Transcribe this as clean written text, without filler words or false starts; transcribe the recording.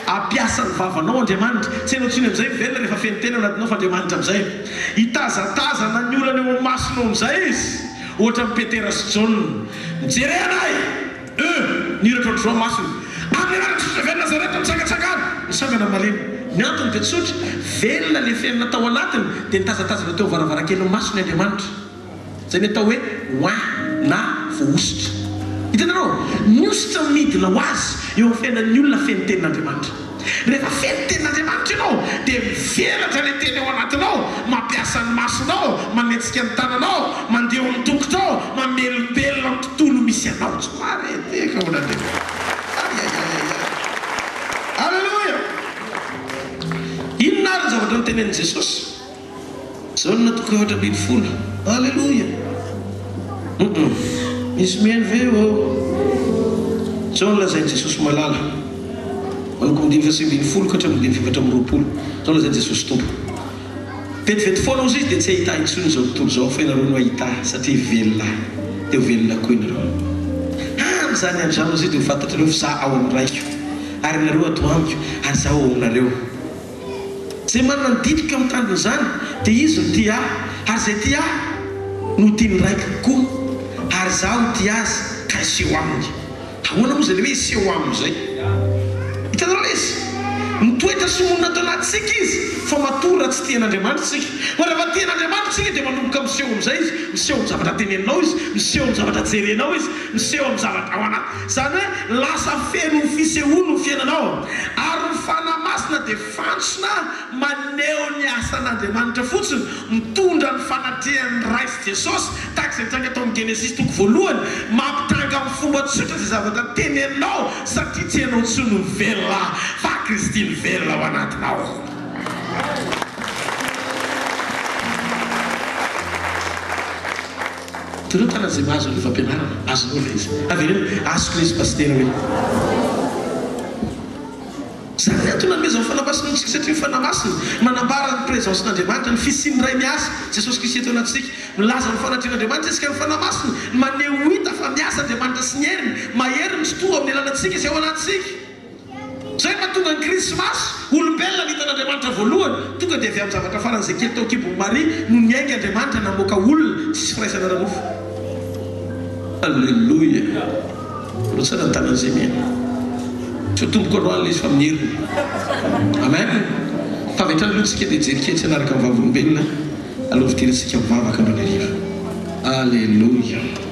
ampiasa ny vavanao Andriamanitra tsy hainao tsiny amin'izay velona rehefa feno tena anatinao fa Andriamanitra amin'izay hitazatazana ny olana eo masonao amin'izay izy ohatra ny Petera sy John mijery anay niratra ohatry zao masony amin'ny anarana velona Nazareta mitsangatsangana misangana malemy ny antony dia tsotra velona le fiainana tao anatiny dia nitazatazana teo varavarankely masony Andriamanitra zay ny atao hoe oa na voaositra hitanareo miositra midina ho azy eo amin'ny fiainan'ny olona feno tenin'Andriamanitra rehefa feno tenin'Andriamanitra ianao dia mivelatra le teny ao anatinao mampiasa ny masonao manetsika ny tananao mandeha eo amin'ny tongotao mamelombelona ny tontolo misy anao tsoareteka onandreka alleluia inona ary zavatra nytenenin' Jesosy zao ny natoko 7:20 alleluia misy meny ve zao nolazain'i Jesosy malala manoko 9:20 ka hatramin'ny 9:20 zao nolazain'i Jesosy tompo vetivety foana izy dia tsy ahita intsony zao tontolo zao fa ianareo no ahita satria velona dia velona koa ianareo zany andro zany izy dia hofantatrareo fa za ao amin'ny raiko ary nareo ato amiko ary za ao aminareo zay manana ny didika amin'ny tandrony zany dia izy no tia ary zay tia no tiany raiko koa ary zaho tia azy ka iseho aminy ahoana moa zay le hoe iseho aminy zay hitanareo izy mitoetra somonina atao anatsika izy fa matora tsy tian'Andriamanitra tsika fa rehefa tian'Andriamanitra tsika dia manomboka miseho amin'izay izy miseho amin'ny zavatra teneninao izy miseho amin'ny zavatra jerenao izy miseho amin'ny zavatra ao anaty zany hoe lasa feno fisehono ny fiainanao ary ny fanamasina dia fantsona maneho ny asan'Andriamanitra fotsiny mitondra ny fanatrihan'ny Raisy Jesosy tahaka izay nitranga tao amin'ny Genesis 1 mampitanga amin'ny fomba tsotra izay zavatra teneninao satria tsy hainao tsy no velona fa Kristy ny velona ao anatinao toreo tana zay mahazo ny fampianarana azonao le izy avereno azoko le izy pastera hoe zany antony nameza nyfanamasina ntsika satria nyfanamasina manambara ny présencen'Andriamanitra ny fisiany ray miasa Jesosy Kristy eto anatsika milaza ny fanatrian'Andriamanitra isika ny fanamasina maneho hita fa miasa Andriamanitra sy ny heriny maheriny sy toa amin'ny alanantsika izay ao anatsika zay mahatonga ny krismasy olombelona nitan'Andriamanitra voalohany tonga dia avy amin'ny zavatra faran'izay kely tao kibon'ny Maria no niainga Andriamanitra namoaka olona tsisy firaisana ranofo alleluia rotsana ny tanan'izay mena tsy ho tomboko androany izy fa amin'ny heriny amen fa avy hatrany aloha tsika dia jeriketsy anaraka amin'ny vavolombelona aloha fidirantsika mivavaka andro ny ariva alleluia